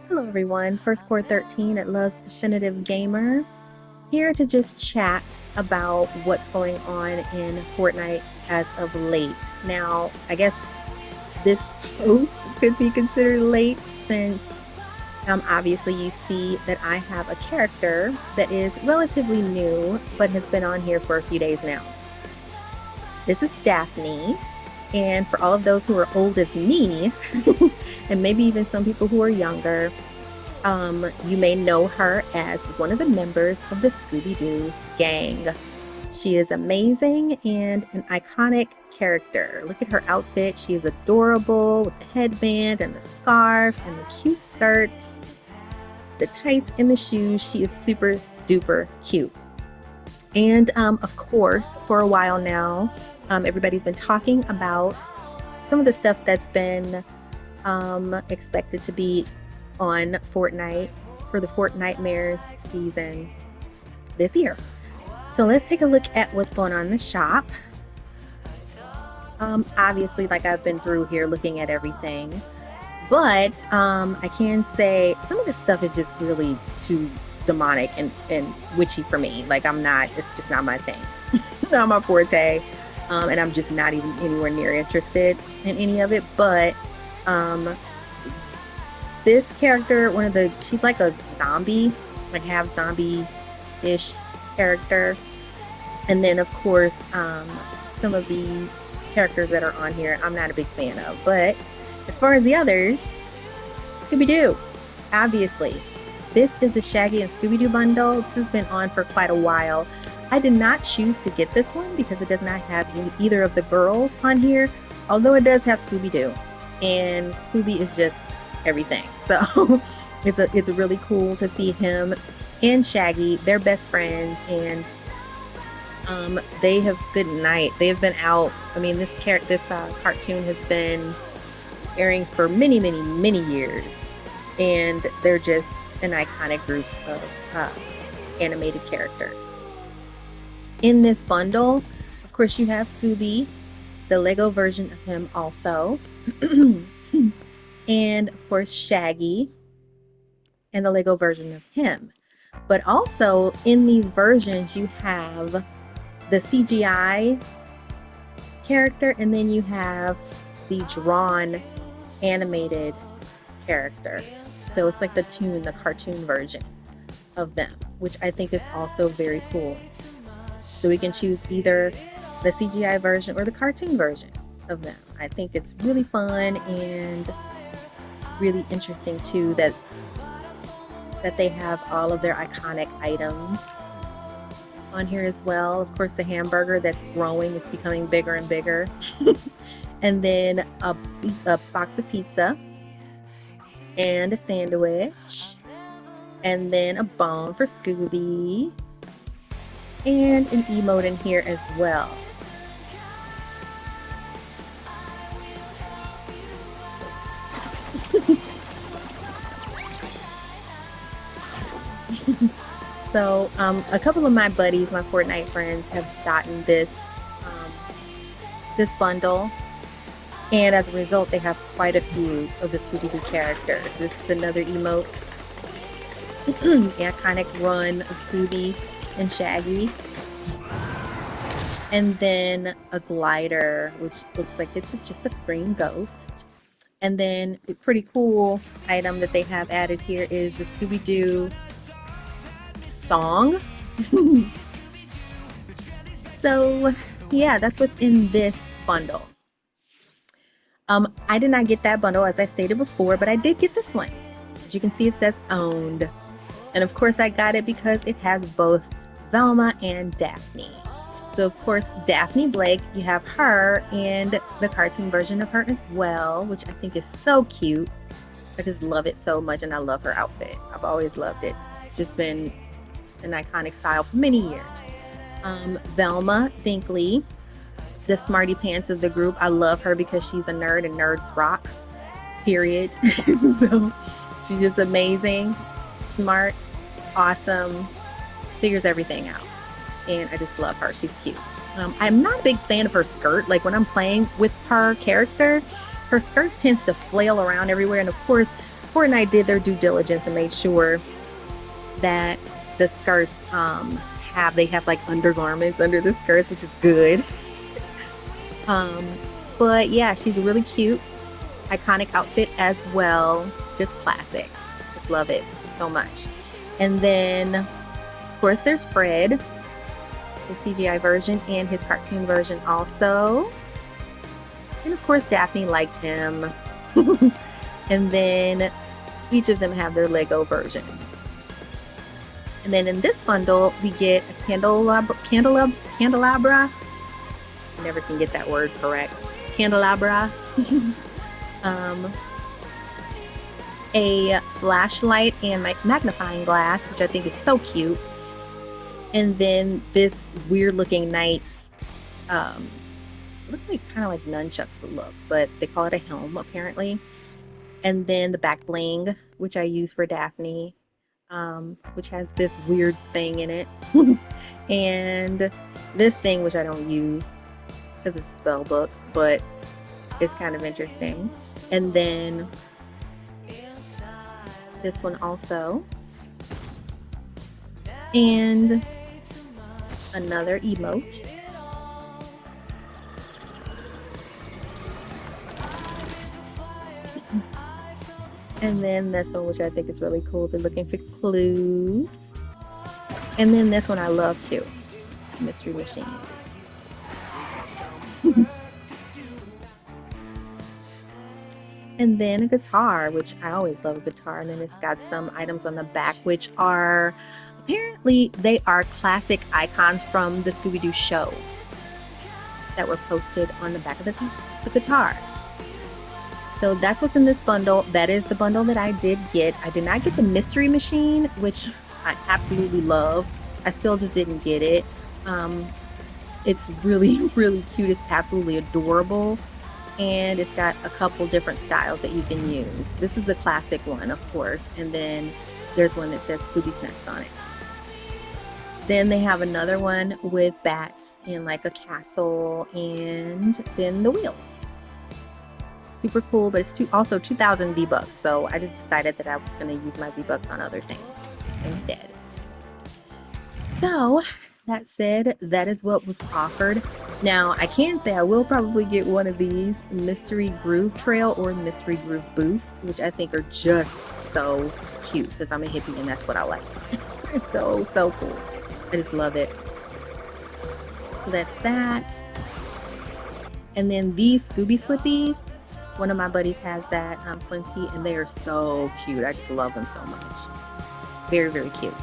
Hello everyone, First Core 13 at Love's Definitive Gamer, here to just chat about what's going on in Fortnite as of late. Now, I guess this post could be considered late since obviously you see that I have a character that is relatively new but has been on here for a few days now. This is Daphne, and for all of those who are old as me, and maybe even some people who are younger, you may know her as one of the members of the Scooby-Doo gang. She is amazing and an iconic character. Look at her outfit. She is adorable with the headband and the scarf and the cute skirt, the tights and the shoes. She is super duper cute. And of course, for a while now, everybody's been talking about some of the stuff that's been expected to be on Fortnite for the Fortnitemares season this year. So let's take a look at what's going on in the shop. Obviously, like I've been through here looking at everything, but I can say some of this stuff is just really too demonic and witchy for me. Like it's just not my thing. Not my forte. And I'm just not even anywhere near interested in any of it. But this character, she's like a zombie, like half zombie-ish character. And then of course, some of these characters that are on here, I'm not a big fan of. But as far as the others, Scooby-Doo, obviously. This is the Shaggy and Scooby-Doo bundle. This has been on for quite a while. I did not choose to get this one because it does not have either of the girls on here, although it does have Scooby-Doo. And Scooby is just everything. So it's really cool to see him and Shaggy. They're best friends, and they have good night. They have been out. I mean, this cartoon has been airing for many years, and they're just an iconic group of animated characters. In this bundle, of course, you have Scooby, the Lego version of him also, and of course Shaggy and the Lego version of him. But also in these versions, you have the CGI character, and then you have the drawn animated character. So it's like the cartoon version of them, which I think is also very cool. So we can choose either the CGI version or the cartoon version of them. I think it's really fun and really interesting too that they have all of their iconic items on here as well. Of course, the hamburger that's growing is becoming bigger and bigger. And then a box of pizza and a sandwich, and then a bone for Scooby, and an emote in here as well. So a couple of my buddies, my Fortnite friends, have gotten this bundle, and as a result they have quite a few of the Scooby-Doo characters. This is another emote, the iconic run of Scooby and Shaggy, and then a glider which looks like it's just a green ghost. And then a pretty cool item that they have added here is the Scooby-Doo song. So yeah, that's what's in this bundle. I did not get that bundle, as I stated before, but I did get this one. As you can see, it says owned. And of course I got it because it has both Velma and Daphne. So of course, Daphne Blake, you have her and the cartoon version of her as well, which I think is so cute. I just love it so much, and I love her outfit. I've always loved it. It's just been an iconic style for many years. Velma Dinkley, the smarty pants of the group. I love her because she's a nerd and nerds rock, period. So she's just amazing, smart, awesome, figures everything out. And I just love her. She's cute. I'm not a big fan of her skirt. Like when I'm playing with her character, her skirt tends to flail around everywhere. And of course, Fortnite did their due diligence and made sure that the skirts have like undergarments under the skirts, which is good. But yeah, she's really cute, iconic outfit as well, just classic. Just love it so much. And then of course there's Fred, the CGI version and his cartoon version also. And of course Daphne liked him. And then each of them have their Lego version. And then in this bundle, we get a candelabra. I never can get that word correct. Candelabra. A flashlight and magnifying glass, which I think is so cute. And then this weird looking knight's, looks like kind of like nunchucks would look, but they call it a helm apparently. And then the back bling, which I use for Daphne, which has this weird thing in it. And this thing, which I don't use because it's a spell book, but it's kind of interesting. And then this one also. And another emote. And then this one, which I think is really cool. They're looking for clues. And then this one I love too. Mystery Machine. And then a guitar, which I always love a guitar. And then it's got some items on the back, which are, apparently they are classic icons from the Scooby-Doo show that were posted on the back of the guitar. So that's what's in this bundle. That is the bundle that I did get. I did not get the Mystery Machine, which I absolutely love. I still just didn't get it. It's really, really cute. It's absolutely adorable. And it's got a couple different styles that you can use. This is the classic one, of course. And then there's one that says Scooby Snacks on it. Then they have another one with bats and like a castle and then the wheels. Super cool, but it's also 2,000 V-Bucks. So I just decided that I was going to use my V-Bucks on other things instead. So that said, that is what was offered. Now I can say I will probably get one of these, Mystery Groove Trail or Mystery Groove Boost, which I think are just so cute because I'm a hippie and that's what I like. It's so cool. I just love it. So that's that. And then these Scooby Slippies, one of my buddies has that, Quincy, and they are so cute. I just love them so much. Very, very cute.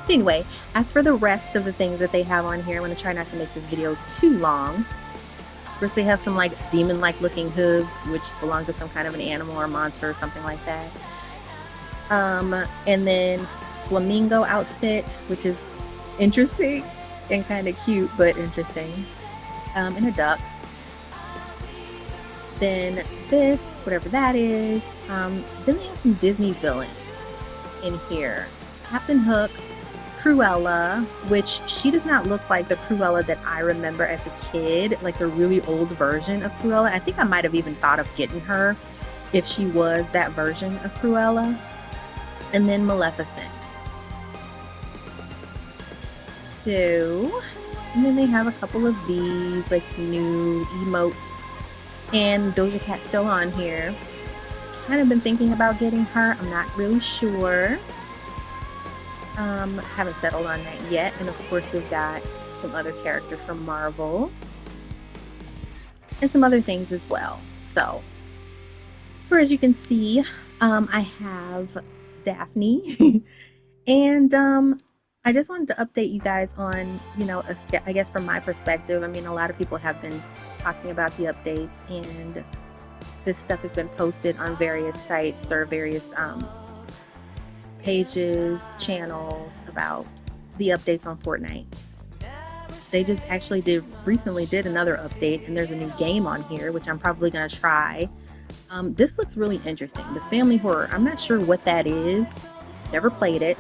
But anyway, as for the rest of the things that they have on here, I'm going to try not to make this video too long. First, they have some like demon-like looking hooves, which belong to some kind of an animal or monster or something like that. And then flamingo outfit, which is interesting and kind of cute, but interesting. And a duck. Then this, whatever that is. Then they have some Disney villains in here. Captain Hook, Cruella, which she does not look like the Cruella that I remember as a kid, like the really old version of Cruella. I think I might have even thought of getting her if she was that version of Cruella. And then Maleficent. So, and then they have a couple of these like new emotes. And Doja Cat's still on here. Kind of been thinking about getting her. I'm not really sure. Haven't settled on that yet. And of course we've got some other characters from Marvel. And some other things as well. So as you can see, I have Daphne. And I just wanted to update you guys on, you know, I guess from my perspective. I mean, a lot of people have been talking about the updates, and this stuff has been posted on various sites or various pages, channels about the updates on Fortnite. They just actually recently did another update, and there's a new game on here, which I'm probably going to try. This looks really interesting. The family horror. I'm not sure what that is. Never played it.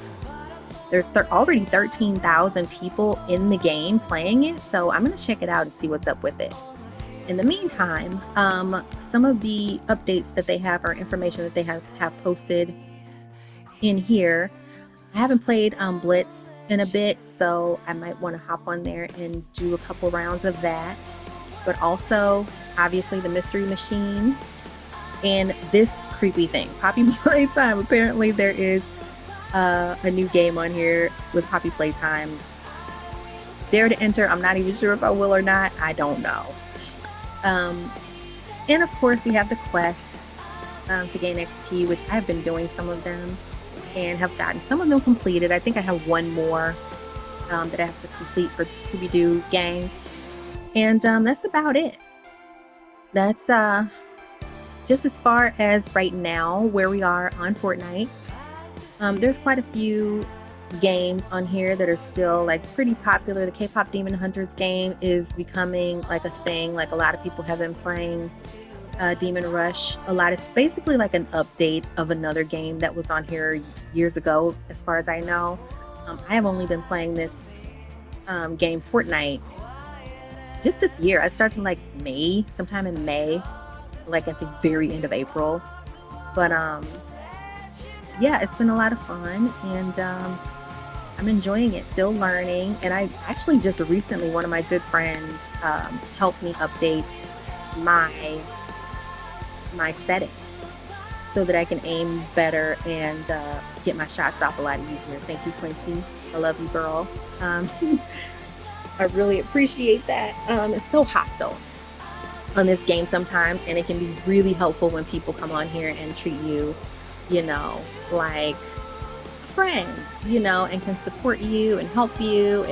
There's already 13,000 people in the game playing it, so I'm going to check it out and see what's up with it. in the meantime, some of the updates that they have or information that they have posted in here. I haven't played Blitz in a bit, so I might want to hop on there and do a couple rounds of that. But also, obviously, the Mystery Machine and this creepy thing, Poppy Playtime. Apparently, there is a new game on here with Poppy Playtime. Dare to enter. I'm not even sure if I will or not. I don't know. And of course, we have the quests to gain XP, which I've been doing some of them and have gotten some of them completed. I think I have one more that I have to complete for the Scooby-Doo gang. And that's about it. That's just as far as right now where we are on Fortnite. There's quite a few games on here that are still like pretty popular. The K-pop Demon Hunters game is becoming like a thing. Like a lot of people have been playing Demon Rush a lot. It's basically like an update of another game that was on here years ago, as far as I know. I have only been playing this game Fortnite just this year. I started like sometime in May, like at the very end of April. But yeah, it's been a lot of fun, and I'm enjoying it, still learning. And I actually just recently, one of my good friends helped me update my settings so that I can aim better and get my shots off a lot easier. Thank you, Quincy. I love you, girl. I really appreciate that. It's so hostile on this game sometimes, and it can be really helpful when people come on here and treat you, like a friend, and can support you and help you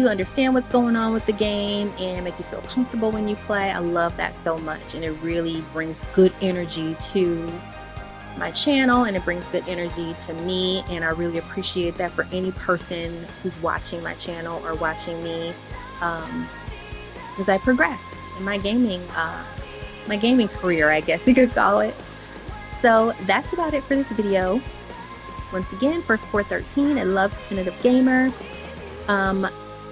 understand what's going on with the game and make you feel comfortable when you play. I love that so much, and it really brings good energy to my channel, and it brings good energy to me, and I really appreciate that for any person who's watching my channel or watching me as I progress in my gaming career, I guess you could call it. So that's about it for this video. Once again, First 413 at Loves Definitive Gamer.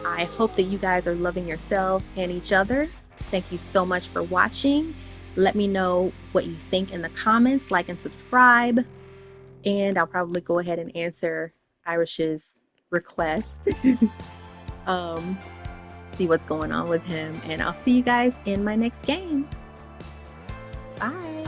I hope that you guys are loving yourselves and each other. Thank you so much for watching. Let me know what you think in the comments, like and subscribe, and I'll probably go ahead and answer Irish's request. See what's going on with him, and I'll see you guys in my next game. Bye.